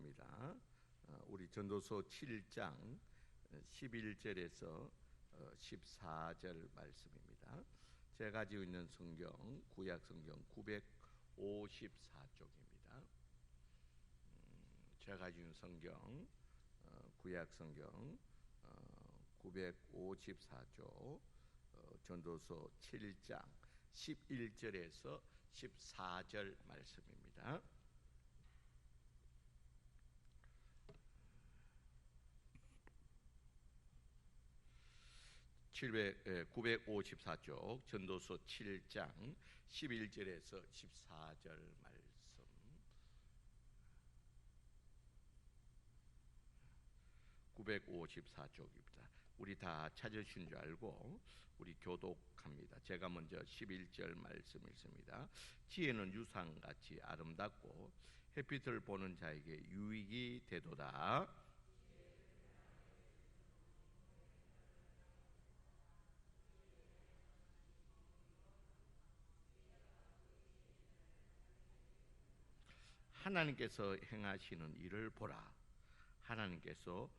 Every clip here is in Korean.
말씀입니다. 우리 전도서 7장 11절에서 14절 말씀입니다. 제가 가지고 있는 성경, 구약 성경 954쪽입니다. 제가 가지고 있는 성경, 구약 성경 954쪽, 전도서 7장 11절에서 14절 말씀입니다. 954쪽 전도서 7장 11절에서 14절 말씀. (954쪽입니다) 우리 다 찾으신 줄 알고 우리 교독합니다. 제가 먼저 11절 말씀 읽습니다. 지혜는 유상같이 아름답고 햇빛을 보는 자에게 유익이 되도다. 하나님께서 행하시는 일을 보라. 하나님께서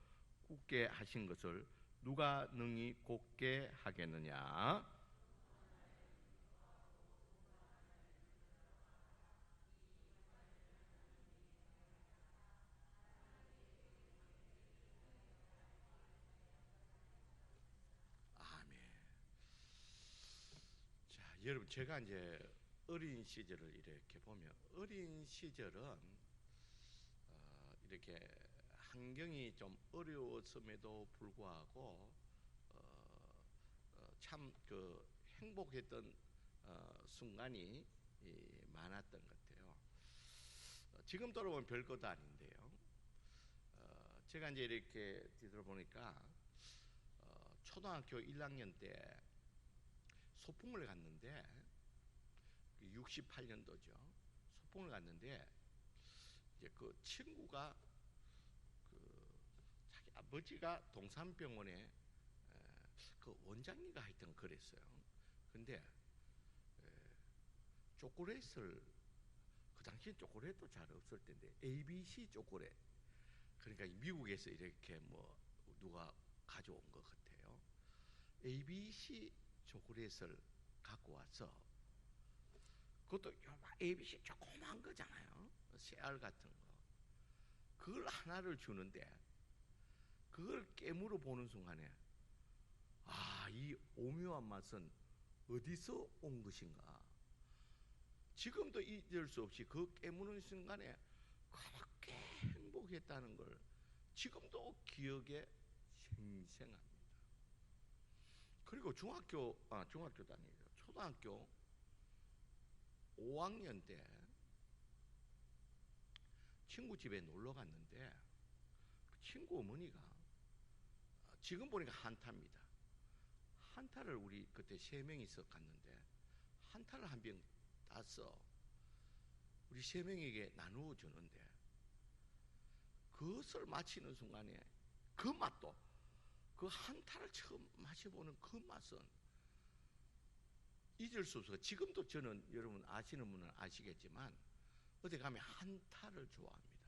굳게 하신 것을 누가 능히 곧게 하겠느냐. 아멘. 자, 여러분, 제가 이제 어린 시절을 이렇게 보면, 어린 시절은 이렇게 환경이 좀 어려웠음에도 불구하고 참 그 행복했던 순간이 많았던 것 같아요. 지금 돌아보면 별것도 아닌데요. 제가 이제 이렇게 뒤돌아보니까 초등학교 1학년 때 소풍을 갔는데 68년도죠. 소풍을 갔는데 이제 그 친구가 자기 아버지가 동산병원에 그 원장님가 하여튼 그랬어요. 근데 초콜릿을, 그 당시엔 초콜릿도 잘 없을 텐데 ABC 초콜릿, 그러니까 미국에서 이렇게 뭐 누가 가져온 것 같아요. ABC 초콜릿을 갖고 와서, 그것도 ABC 조그만 거잖아요. 씨알 같은 거. 그걸 하나를 주는데 그걸 깨물어 보는 순간에 이 오묘한 맛은 어디서 온 것인가. 지금도 잊을 수 없이 그 깨무는 순간에 그렇게 행복했다는 걸 지금도 기억에 생생합니다. 그리고 중학교도 아니죠. 초등학교 5학년 때 친구 집에 놀러 갔는데 그 친구 어머니가, 지금 보니까 한타입니다. 한타를 우리 그때 3명이서 갔는데 한타를 한 병 따서 우리 3명에게 나누어 주는데, 그것을 마치는 순간에 그 맛도, 그 한타를 처음 마셔보는 그 맛은 잊을 수 없어요. 지금도 저는, 여러분 아시는 분은 아시겠지만 어디 가면 한타를 좋아합니다.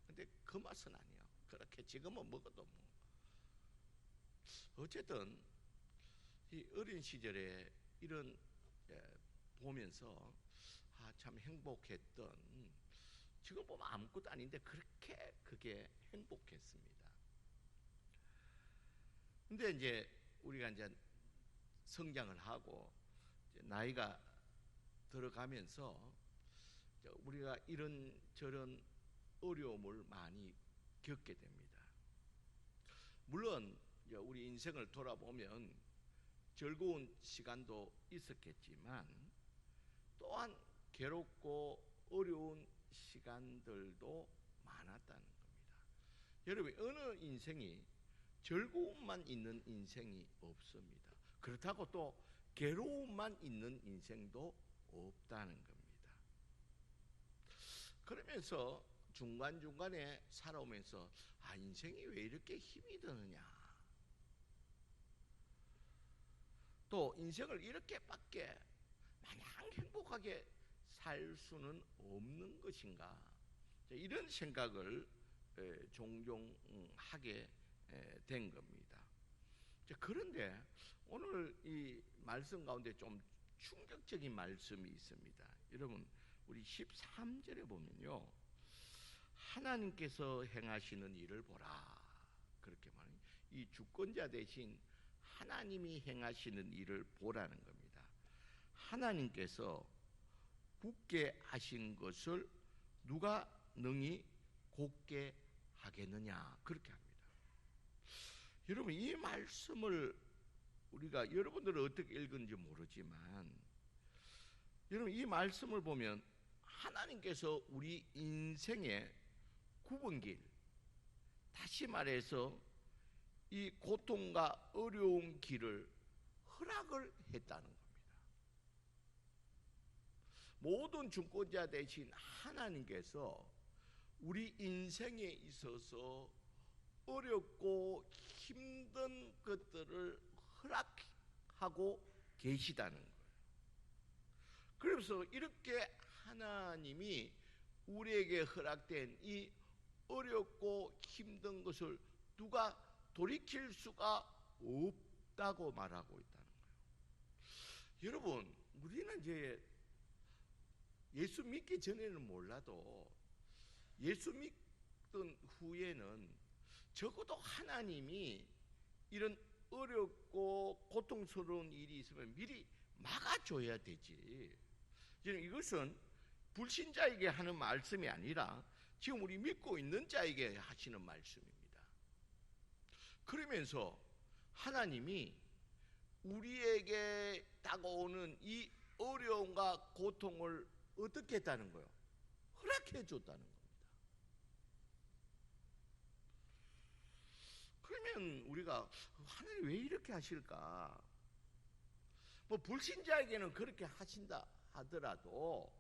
근데 그 맛은 아니에요. 그렇게 지금은 먹어도 뭐. 어쨌든 이 어린 시절에 이런 보면서 참 행복했던, 지금 보면 아무것도 아닌데 그렇게 그게 행복했습니다. 근데 이제 우리가 이제 성장을 하고 이제 나이가 들어가면서 우리가 이런 저런 어려움을 많이 겪게 됩니다. 물론 우리 인생을 돌아보면 즐거운 시간도 있었겠지만 또한 괴롭고 어려운 시간들도 많았다는 겁니다. 여러분, 어느 인생이 즐거움만 있는 인생이 없습니다. 그렇다고 또 괴로움만 있는 인생도 없다는 겁니다. 그러면서 중간중간에 살아오면서 인생이 왜 이렇게 힘이 드느냐, 또 인생을 이렇게밖에 마냥 행복하게 살 수는 없는 것인가, 이런 생각을 종종 하게 된 겁니다. 그런데 오늘 이 말씀 가운데 좀 충격적인 말씀이 있습니다. 여러분, 우리 13절에 보면요, 하나님께서 행하시는 일을 보라, 그렇게 말해요. 이 주권자 대신 하나님이 행하시는 일을 보라는 겁니다. 하나님께서 굳게 하신 것을 누가 능히 곧게 하겠느냐, 그렇게 합니다. 여러분, 이 말씀을 우리가, 여러분들은 어떻게 읽은지 모르지만, 여러분, 이 말씀을 보면 하나님께서 우리 인생의 굽은 길, 다시 말해서 이 고통과 어려운 길을 허락을 했다는 겁니다. 모든 주권자 대신 하나님께서 우리 인생에 있어서 어렵고 힘든 것들을 허락하고 계시다는 거예요. 그래서 이렇게 하나님이 우리에게 허락된 이 어렵고 힘든 것을 누가 돌이킬 수가 없다고 말하고 있다는 거예요. 여러분, 우리는 이제 예수 믿기 전에는 몰라도 예수 믿던 후에는 적어도 하나님이 이런 어렵고 고통스러운 일이 있으면 미리 막아줘야 되지. 이것은 불신자에게 하는 말씀이 아니라 지금 우리 믿고 있는 자에게 하시는 말씀입니다. 그러면서 하나님이 우리에게 다가오는 이 어려움과 고통을 어떻게 했다는 거예요? 허락해 줬다는 겁니다. 그러면 우리가 하나님 왜 이렇게 하실까? 뭐 불신자에게는 그렇게 하신다 하더라도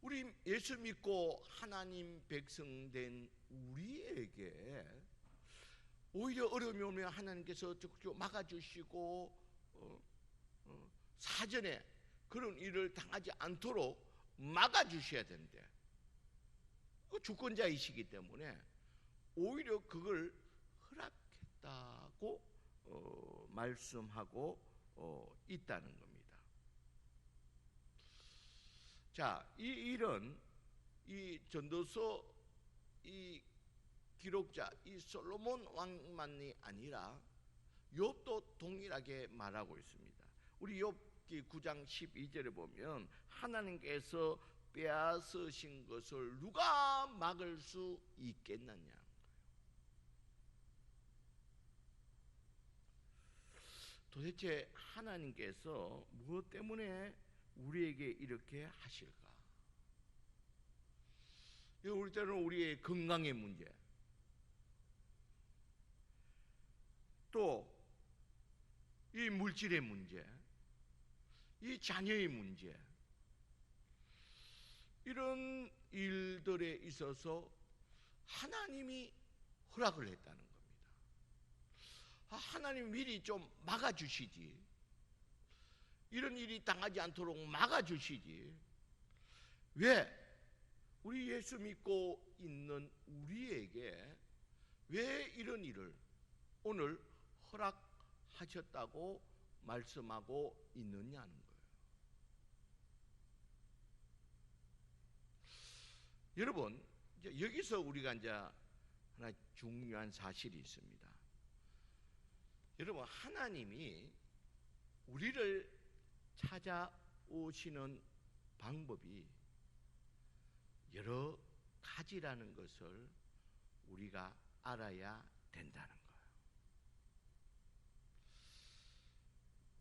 우리 예수 믿고 하나님 백성 된 우리에게 오히려 어려움이 오면 하나님께서 막아주시고 사전에 그런 일을 당하지 않도록 막아주셔야 되는데, 그 주권자이시기 때문에 오히려 그걸 허락했다고 말씀하고 있다는 겁니다. 자, 이 일은 이 전도서 이 기록자 이 솔로몬 왕만이 아니라 욥도 동일하게 말하고 있습니다. 우리 욥기 9장 12절에 보면 하나님께서 빼앗으신 것을 누가 막을 수 있겠느냐. 도대체 하나님께서 무엇 때문에 우리에게 이렇게 하실까? 우리 때는 우리의 건강의 문제, 또 이 물질의 문제, 이 자녀의 문제, 이런 일들에 있어서 하나님이 허락을 했다는 겁니다. 하나님 미리 좀 막아주시지, 이런 일이 당하지 않도록 막아주시지, 왜 우리 예수 믿고 있는 우리에게 왜 이런 일을 오늘 허락하셨다고 말씀하고 있느냐는 거예요. 여러분, 이제 여기서 우리가 이제 하나 중요한 사실이 있습니다. 여러분, 하나님이 우리를 찾아오시는 방법이 여러 가지라는 것을 우리가 알아야 된다는 거예요.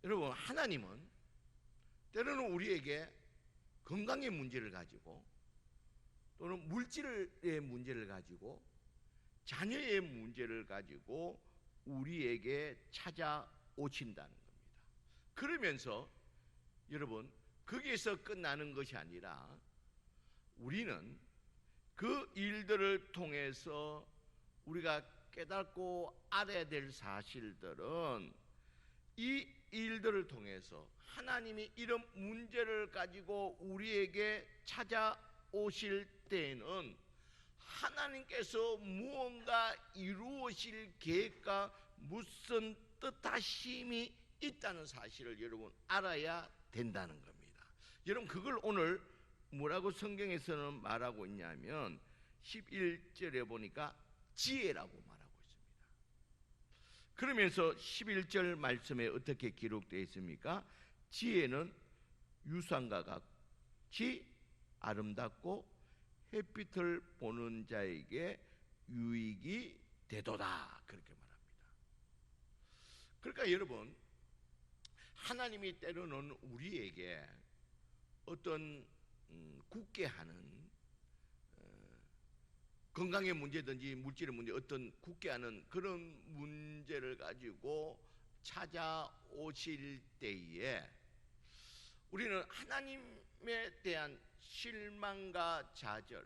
여러분, 하나님은 때로는 우리에게 건강의 문제를 가지고 또는 물질의 문제를 가지고 자녀의 문제를 가지고 우리에게 찾아오신다는 겁니다. 그러면서 여러분, 거기에서 끝나는 것이 아니라 우리는 그 일들을 통해서 우리가 깨닫고 알아야 될 사실들은 이 일들을 통해서 하나님이 이런 문제를 가지고 우리에게 찾아오실 때에는 하나님께서 무언가 이루어질 계획과 무슨 뜻하심이 있다는 사실을 여러분 알아야 된다는 겁니다. 여러분 그걸 오늘 뭐라고 성경에서는 말하고 있냐면 11절에 보니까 지혜라고 말하고 있습니다. 그러면서 11절 말씀에 어떻게 기록되어 있습니까? 지혜는 유산과 같이 아름답고 햇빛을 보는 자에게 유익이 되도다, 그렇게 말합니다. 그러니까 여러분, 하나님이 때로는 우리에게 어떤 굳게 하는 건강의 문제든지 물질의 문제, 어떤 굳게 하는 그런 문제를 가지고 찾아오실 때에 우리는 하나님에 대한 실망과 좌절,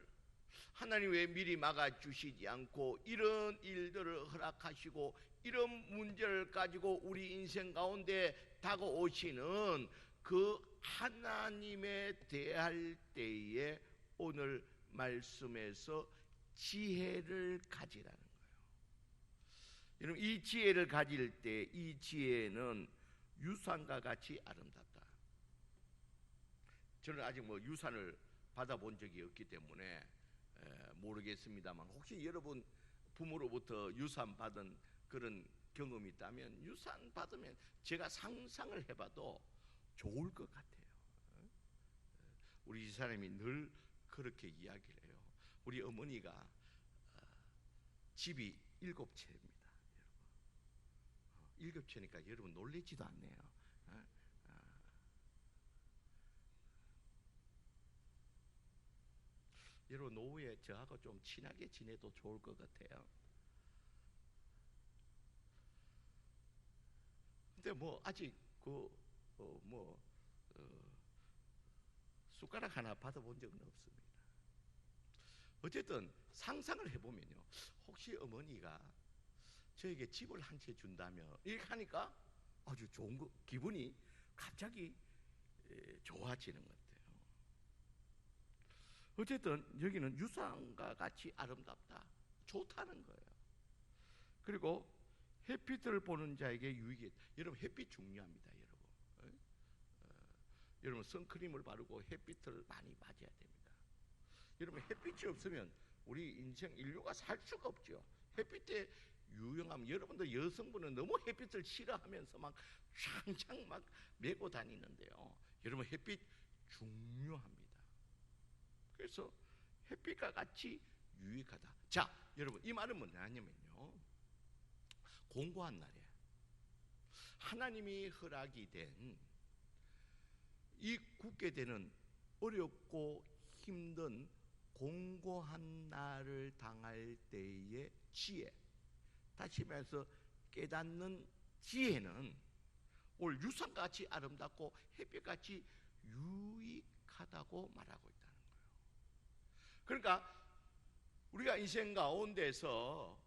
하나님 왜 미리 막아주시지 않고 이런 일들을 허락하시고 이런 문제를 가지고 우리 인생 가운데 다가오시는 그 하나님에 대할 때에 오늘 말씀에서 지혜를 가지라는 거예요. 여러분 이 지혜를 가질 때 이 지혜는 유산과 같이 아름답다. 저는 아직 뭐 유산을 받아본 적이 없기 때문에 모르겠습니다만 혹시 여러분 부모로부터 유산 받은 그런 경험이 있다면 유산 받으면 제가 상상을 해봐도 좋을 것 같아요. 우리 집사람이 늘 그렇게 이야기를 해요. 우리 어머니가 집이 7채입니다. 7채니까 여러분 놀라지도 않네요. 여러분 노후에 저하고 좀 친하게 지내도 좋을 것 같아요. 근데 뭐 아직 숟가락 하나 받아본 적은 없습니다. 어쨌든 상상을 해보면요, 혹시 어머니가 저에게 집을 한 채 준다면 이렇게 하니까 아주 좋은 거, 기분이 갑자기 좋아지는 것 같아요. 어쨌든 여기는 유산과 같이 아름답다, 좋다는 거예요. 그리고 햇빛을 보는 자에게 유익이. 여러분 햇빛 중요합니다. 여러분 선크림을 바르고 햇빛을 많이 맞아야 됩니다. 여러분 햇빛이 없으면 우리 인생 인류가 살 수가 없죠. 햇빛에 유용하면, 여러분들 여성분은 너무 햇빛을 싫어하면서 막 창창 막 메고 다니는데요, 여러분 햇빛 중요합니다. 그래서 햇빛과 같이 유익하다. 자, 여러분 이 말은 뭐냐면요, 공고한 날에 하나님이 허락이 된 이 굳게 되는 어렵고 힘든 공고한 날을 당할 때의 지혜, 다시 말해서 깨닫는 지혜는 오늘 유산같이 아름답고 햇빛같이 유익하다고 말하고 있다는 거예요. 그러니까 우리가 인생 가운데서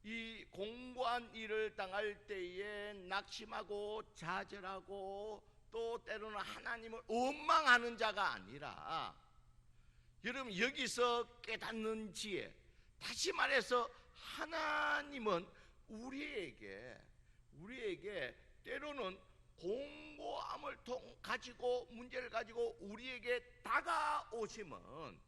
이 공고한 일을 당할 때에 낙심하고 좌절하고 또 때로는 하나님을 원망하는 자가 아니라, 여러분 여기서 깨닫는 지혜, 다시 말해서 하나님은 우리에게 때로는 공고함을 가지고 문제를 가지고 우리에게 다가오시면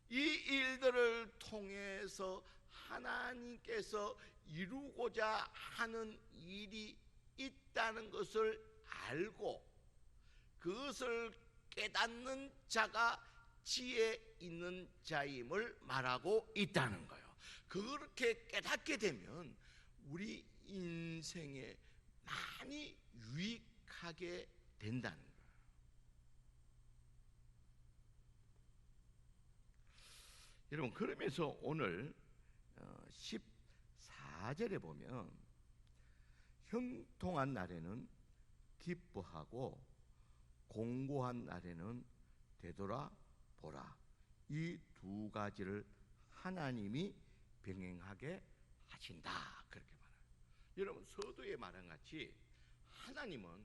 이 일들을 통해서 하나님께서 이루고자 하는 일이 있다는 것을 알고 그것을 깨닫는 자가 지혜 있는 자임을 말하고 있다는 거예요. 그렇게 깨닫게 되면 우리 인생에 많이 유익하게 된다는 거예요. 여러분 그러면서 오늘 14절에 보면 형통한 날에는 기뻐하고 공고한 날에는 되돌아보라, 이 두 가지를 하나님이 병행하게 하신다, 그렇게 말해요. 여러분 서두에 말한 같이 하나님은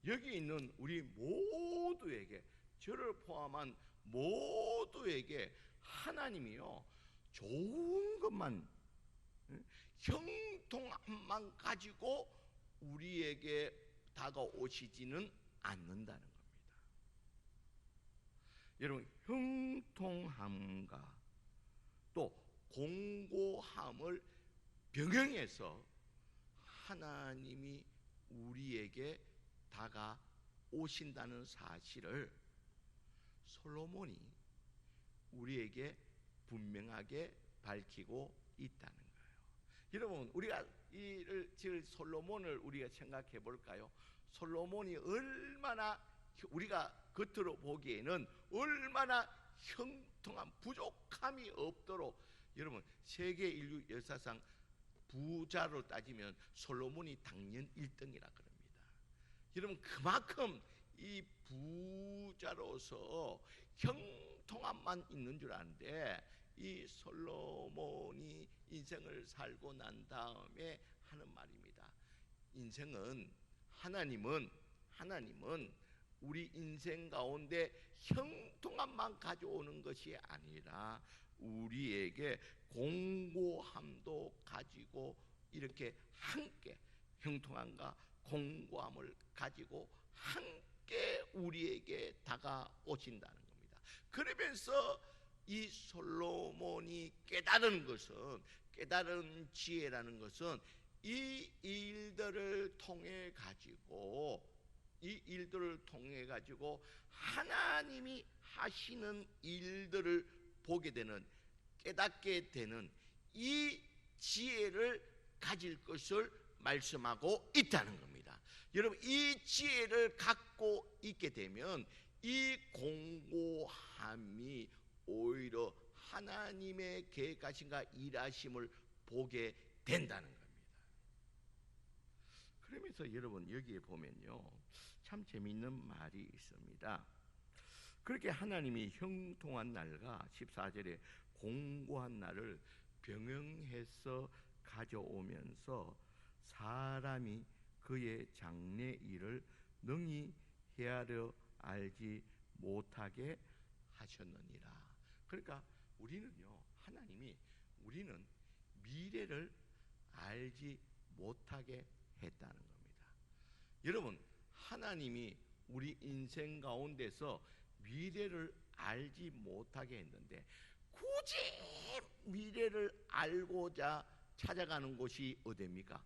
여기 있는 우리 모두에게, 저를 포함한 모두에게 하나님이요 좋은 것만, 형통함만 가지고 우리에게 다가오시지는 않는다는 겁니다. 여러분, 형통함과 또 공고함을 병행해서 하나님이 우리에게 다가오신다는 사실을 솔로몬이 우리에게 분명하게 밝히고 있다는 거예요. 여러분, 우리가 지금 솔로몬을 우리가 생각해 볼까요? 솔로몬이 얼마나, 우리가 겉으로 보기에는 얼마나 형통한 부족함이 없도록, 여러분 세계 인류 역사상 부자로 따지면 솔로몬이 당연 1등이라 그럽니다. 여러분, 그만큼 이 부자로서 형통함만 있는 줄 아는데, 이 솔로몬이 인생을 살고 난 다음에 하는 말입니다. 인생은, 하나님은 우리 인생 가운데 형통함만 가져오는 것이 아니라 우리에게 공고함도 가지고, 이렇게 함께 형통함과 공고함을 가지고 함께 우리에게 다가오신다는 겁니다. 그러면서 이 솔로몬이 깨달은 지혜라는 것은 이 일들을 통해 가지고 하나님이 하시는 일들을 보게 되는, 깨닫게 되는 이 지혜를 가질 것을 말씀하고 있다는 겁니다. 여러분, 이 지혜를 갖고 있게 되면 이 공고함이 오히려 하나님의 계획하심과 일하심을 보게 된다는 겁니다. 그러면서 여러분, 여기에 보면요 참 재미있는 말이 있습니다. 그렇게 하나님이 형통한 날과 14절에 공고한 날을 병행해서 가져오면서 사람이 그의 장래 일을 능히 헤아려 알지 못하게 하셨느니라. 그러니까 우리는요, 하나님이 우리는 미래를 알지 못하게 했다는 겁니다. 여러분, 하나님이 우리 인생 가운데서 미래를 알지 못하게 했는데, 굳이 미래를 알고자 찾아가는 곳이 어디입니까?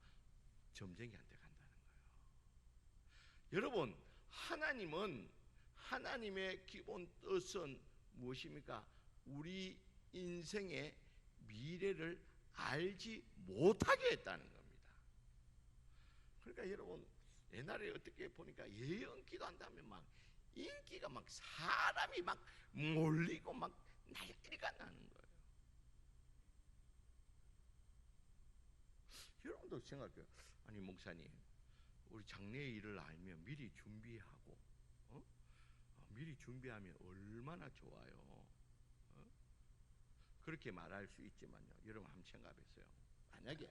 점쟁이한테 간다는 거예요. 여러분, 하나님의 기본 뜻은 무엇입니까? 우리 인생의 미래를 알지 못하게 했다는 겁니다. 그러니까 여러분, 옛날에 어떻게 보니까 예언 기도한다면 막 인기가 막 사람이 막 몰리고 막 난리가 나는 거예요. 여러분도 생각해요. 아니 목사님, 우리 장래 일을 알면 미리 준비하고, 미리 준비하면 얼마나 좋아요. 그렇게 말할 수 있지만요, 여러분 한번 생각해보세요. 만약에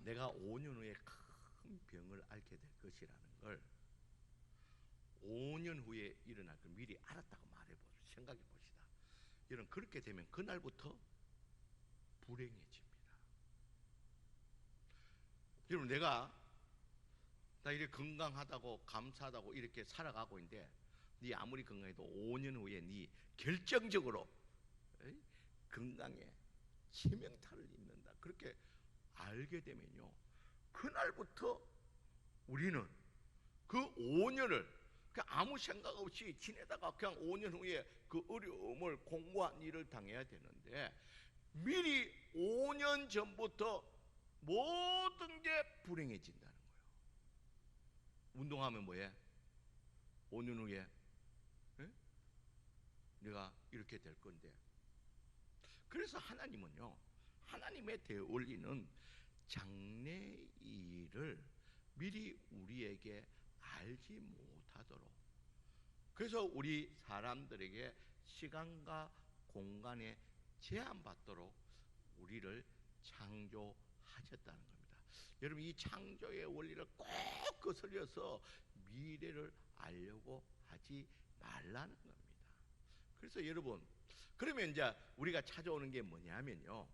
내가 5년 후에 큰 병을 앓게 될 것이라는 걸 5년 후에 일어날 걸 미리 알았다고 말해보세요. 생각해 봅시다. 여러분, 그렇게 되면 그날부터 불행해집니다. 여러분, 내가 나 이렇게 건강하다고 감사하다고 이렇게 살아가고 있는데, 네 아무리 건강해도 5년 후에 네 결정적으로 건강에 치명타를 입는다, 그렇게 알게 되면요, 그날부터 우리는 그 5년을 그냥 아무 생각 없이 지내다가 그냥 5년 후에 그 어려움을, 공고한 일을 당해야 되는데, 미리 5년 전부터 모든 게 불행해진다는 거예요. 운동하면 뭐해? 5년 후에 내가 이렇게 될 건데. 그래서 하나님은요, 하나님의 되어올리는 장래 일을 미리 우리에게 알지 못하도록, 그래서 우리 사람들에게 시간과 공간에 제한받도록 우리를 창조하셨다는 겁니다. 여러분, 이 창조의 원리를 꼭 거슬려서 미래를 알려고 하지 말라는 겁니다. 그래서 여러분, 그러면 이제 우리가 찾아오는 게 뭐냐면요,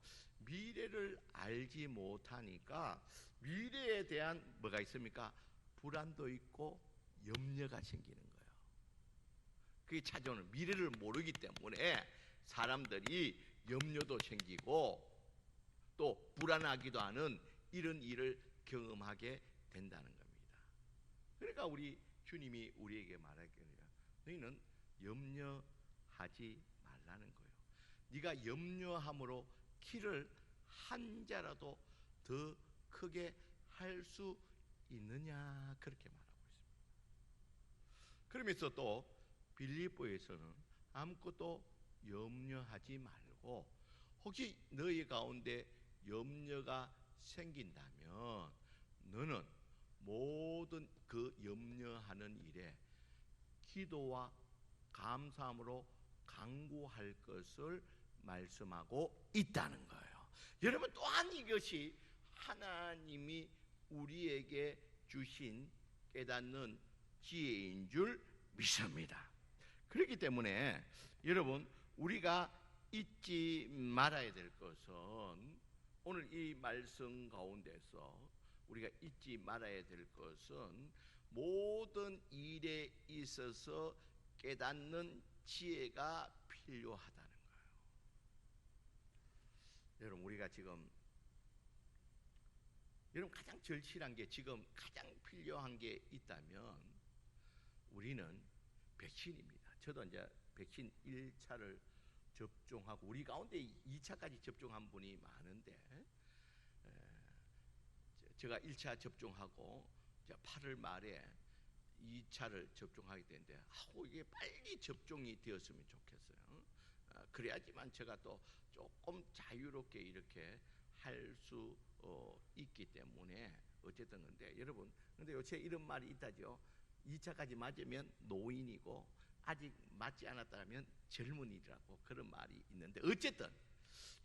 미래를 알지 못하니까 미래에 대한 뭐가 있습니까? 불안도 있고 염려가 생기는 거예요. 그게 찾아오는, 미래를 모르기 때문에 사람들이 염려도 생기고 또 불안하기도 하는 이런 일을 경험하게 된다는 겁니다. 그러니까 우리 주님이 우리에게 말하기를, 너희는 염려하지 말라는 거예요. 네가 염려함으로 키를 한 자라도 더 크게 할 수 있느냐, 그렇게 말하고 있습니다. 그러면서 또 빌립보에서는 아무것도 염려하지 말고, 혹시 너희 가운데 염려가 생긴다면 너는 모든 그 염려하는 일에 기도와 감사함으로 간구할 것을 말씀하고 있다는 거예요. 여러분, 또한 이것이 하나님이 우리에게 주신 깨닫는 지혜인 줄 믿습니다. 그렇기 때문에 여러분, 우리가 잊지 말아야 될 것은, 오늘 이 말씀 가운데서 우리가 잊지 말아야 될 것은, 모든 일에 있어서 깨닫는 지혜가 필요하다는 거예요. 여러분, 우리가 지금, 여러분, 가장 절실한 게, 지금 가장 필요한 게 있다면 우리는 백신입니다. 저도 이제 백신 1차를 접종하고, 우리 가운데 2차까지 접종한 분이 많은데, 제가 1차 접종하고 8월 말에 2차를 접종하게 되는데, 이게 빨리 접종이 되었으면 좋겠어요. 그래야지만 제가 또 조금 자유롭게 이렇게 할 수 있기 때문에, 어쨌든. 근데 여러분, 근데 요새 이런 말이 있다죠. 2차까지 맞으면 노인이고 아직 맞지 않았다면 젊은이라고, 그런 말이 있는데, 어쨌든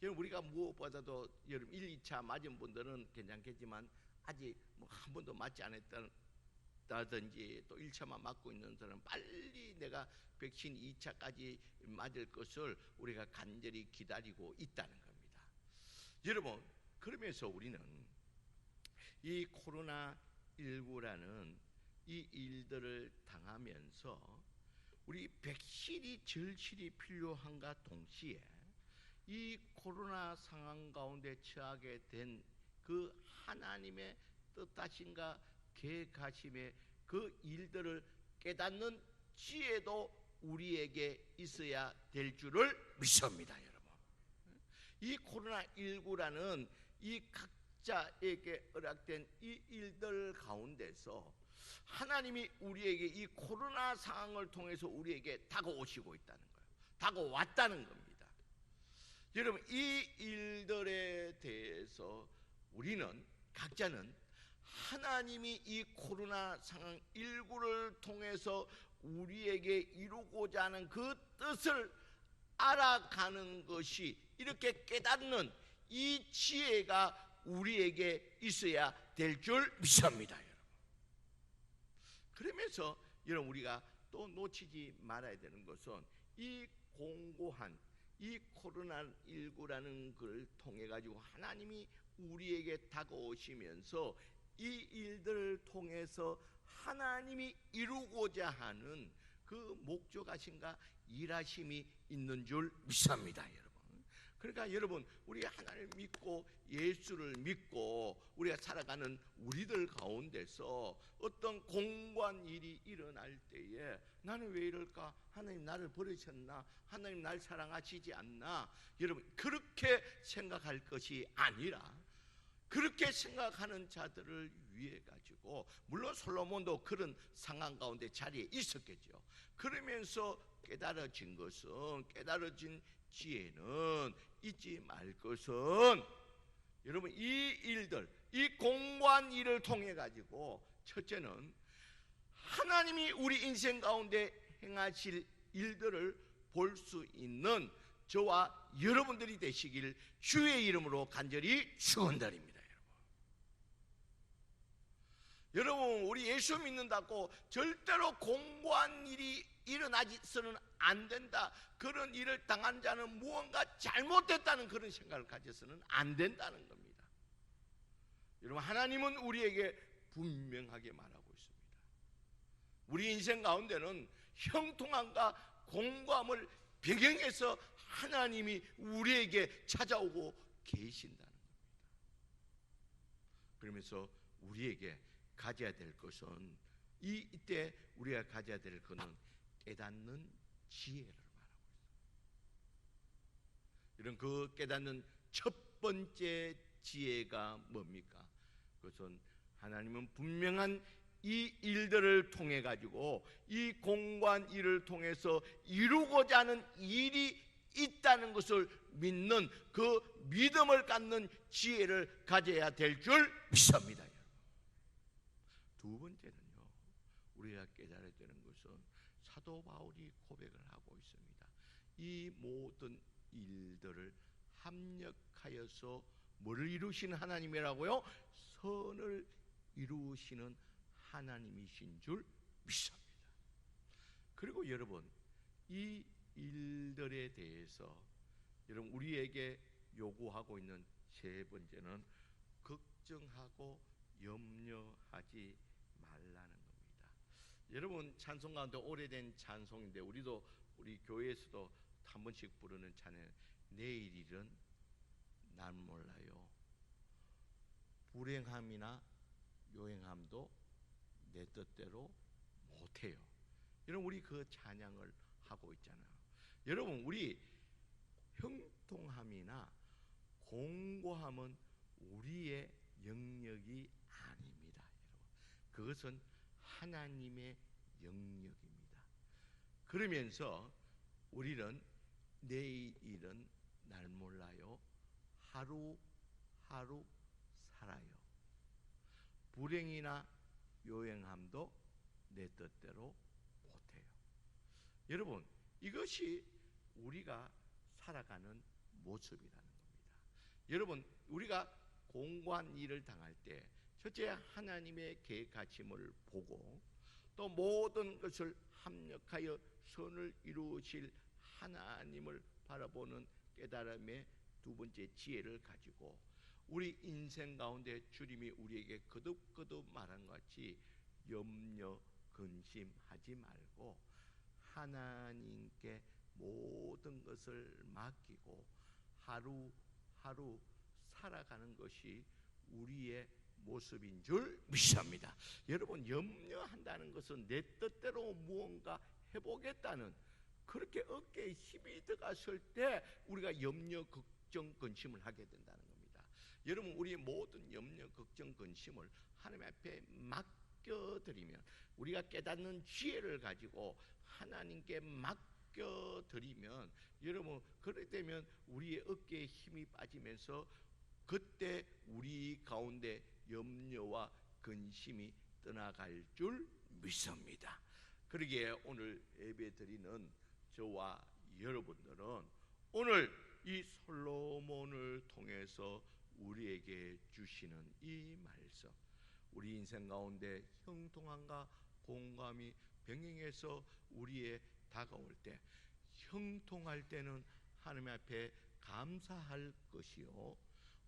여러분, 우리가 무엇보다도 여러분 1, 2차 맞은 분들은 괜찮겠지만 아직 뭐 한 번도 맞지 않았다든지 또 1차만 맞고 있는 사람은 빨리 내가 백신 2차까지 맞을 것을 우리가 간절히 기다리고 있다는 겁니다. 여러분, 그러면서 우리는 이 코로나19라는 이 일들을 당하면서 우리 백신이 절실히 필요한가 동시에, 이 코로나 상황 가운데 처하게 된 그 하나님의 뜻하심과 계획하심의 그 일들을 깨닫는 지혜도 우리에게 있어야 될 줄을 믿습니다. 여러분, 이 코로나19라는 이 각자에게 허락된 이 일들 가운데서 하나님이 우리에게 이 코로나 상황을 통해서 우리에게 다가오시고 있다는 거예요. 다가왔다는 겁니다. 여러분, 이 일들에 대해서 우리는 각자는 하나님이 이 코로나 상황 19를 통해서 우리에게 이루고자 하는 그 뜻을 알아가는 것이, 이렇게 깨닫는 이 지혜가 우리에게 있어야 될 줄 믿습니다. 여러분, 그러면서 여러분, 우리가 또 놓치지 말아야 되는 것은, 이 공고한 이 코로나19라는 걸 통해 가지고 하나님이 우리에게 다가오시면서 이 일들을 통해서 하나님이 이루고자 하는 그 목적하심과 일하심이 있는 줄 믿습니다. 여러분, 그러니까 여러분, 우리 하나님을 믿고 예수를 믿고 우리가 살아가는 우리들 가운데서 어떤 공고한 일이 일어날 때에, 나는 왜 이럴까? 하나님 나를 버리셨나? 하나님 날 사랑하시지 않나? 여러분, 그렇게 생각할 것이 아니라, 그렇게 생각하는 자들을 위해 가지고, 물론 솔로몬도 그런 상황 가운데 자리에 있었겠죠. 그러면서 깨달아진 것은, 깨달아진 지혜는 잊지 말 것은, 여러분, 이 일들, 이 공고한 일을 통해 가지고, 첫째는 하나님이 우리 인생 가운데 행하실 일들을 볼 수 있는 저와 여러분들이 되시길 주의 이름으로 간절히 축원드립니다. 여러분, 우리 예수 믿는다고 절대로 공고한 일이 일어나서는 안 된다. 그런 일을 당한 자는 무언가 잘못됐다는 그런 생각을 가져서는 안 된다는 겁니다. 여러분, 하나님은 우리에게 분명하게 말하고 있습니다. 우리 인생 가운데는 형통함과 공고함을 배경해서 하나님이 우리에게 찾아오고 계신다는 겁니다. 그러면서 우리에게 가져야 될 것은, 이때 우리가 가져야 될 것은 깨닫는 지혜를 말하고 있습니다. 이런 그 깨닫는 첫 번째 지혜가 뭡니까? 그것은 하나님은 분명한 이 일들을 통해 가지고, 이 공고한 일을 통해서 이루고자 하는 일이 있다는 것을 믿는 그 믿음을 갖는 지혜를 가져야 될 줄 믿습니다. 두 번째는요, 우리가 깨달아야 되는 것은 사도 바울이 고백을 하고 있습니다. 이 모든 일들을 합력하여서 뭐를 이루시는 하나님이라고요? 선을 이루시는 하나님이신 줄 믿습니다. 그리고 여러분, 이 일들에 대해서 여러분 우리에게 요구하고 있는 세 번째는 걱정하고 염려하지 말라는 겁니다. 여러분, 찬송 가운데 오래된 찬송인데 우리 교회에서도 한 번씩 부르는 찬양, 내일 일은 난 몰라요. 불행함이나 요행함도 내 뜻대로 못해요. 여러분, 우리 그 찬양을 하고 있잖아요. 여러분, 우리 형통함이나 공고함은 우리의 영역이 아닙니다. 여러분, 그것은 하나님의 영역입니다. 그러면서 우리는 내일 일은 날 몰라요. 하루하루 살아요. 불행이나 요행함도 내 뜻대로 못해요. 여러분, 이것이 우리가 살아가는 모습이라는 겁니다. 여러분, 우리가 공고한 일을 당할 때 첫째, 하나님의 계획하심을 보고, 또 모든 것을 합력하여 선을 이루실 하나님을 바라보는 깨달음의 두 번째 지혜를 가지고, 우리 인생 가운데 주님이 우리에게 거듭거듭 말한 것 같이 염려 근심하지 말고 하나님께 모든 것을 맡기고 하루하루 살아가는 것이 우리의 모습인 줄 믿습니다. 여러분, 염려한다는 것은 내 뜻대로 무언가 해보겠다는, 그렇게 어깨에 힘이 들어갔을 때 우리가 염려, 걱정, 근심을 하게 된다는 겁니다. 여러분, 우리의 모든 염려, 걱정, 근심을 하나님 앞에 맡겨드리면, 우리가 깨닫는 지혜를 가지고 하나님께 맡겨드리면, 여러분, 그럴 때면 우리의 어깨에 힘이 빠지면서 그때 우리 가운데 염려와 근심이 떠나갈 줄 믿습니다. 그러기에 오늘 예배드리는 저와 여러분들은 오늘 이 솔로몬을 통해서 우리에게 주시는 이 말씀, 우리 인생 가운데 형통함과 공감이 병행해서 우리의 다가올 때, 형통할 때는 하나님 앞에 감사할 것이요,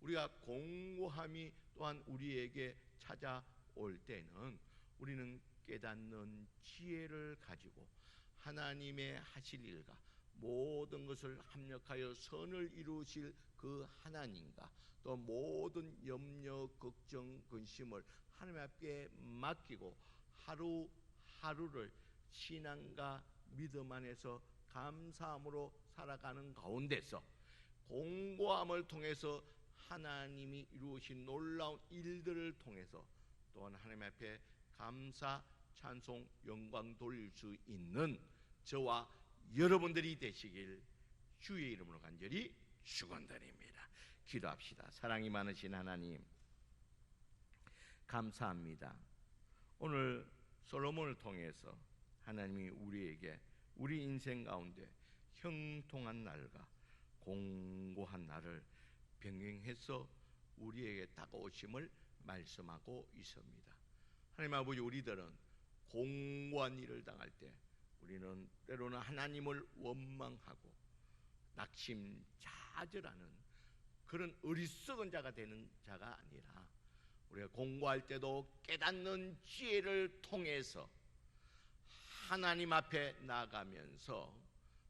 우리가 공고함이 또한 우리에게 찾아올 때는 우리는 깨닫는 지혜를 가지고 하나님의 하실 일과 모든 것을 합력하여 선을 이루실 그 하나님과 또 모든 염려, 걱정, 근심을 하나님 앞에 맡기고 하루하루를 신앙과 믿음 안에서 감사함으로 살아가는 가운데서 공고함을 통해서 하나님이 이루신 놀라운 일들을 통해서 또한 하나님 앞에 감사, 찬송, 영광 돌릴 수 있는 저와 여러분들이 되시길 주의 이름으로 간절히 축원드립니다. 기도합시다. 사랑이 많으신 하나님, 감사합니다. 오늘 솔로몬을 통해서 하나님이 우리에게 우리 인생 가운데 형통한 날과 공고한 날을 병행해서 우리에게 다가오심을 말씀하고 있습니다. 하나님 아버지, 우리들은 공고한 일을 당할 때 우리는 때로는 하나님을 원망하고 낙심자절하는 그런 어리석은 자가 되는 자가 아니라 우리가 공부할 때도 깨닫는 지혜를 통해서 하나님 앞에 나가면서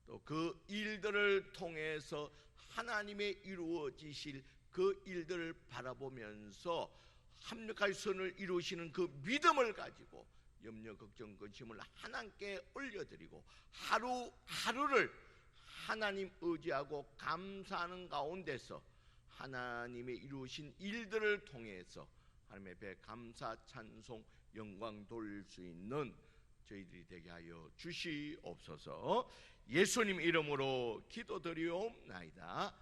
또 그 일들을 통해서 하나님의 이루어지실 그 일들을 바라보면서 합력할 선을 이루시는 그 믿음을 가지고 염려, 걱정, 근심을 하나님께 올려드리고 하루하루를 하나님 의지하고 감사하는 가운데서 하나님의 이루신 일들을 통해서 하나님의 앞에 감사, 찬송, 영광 돌릴 수 있는 저희들이 되게 하여 주시옵소서. 예수님 이름으로 기도드리옵나이다.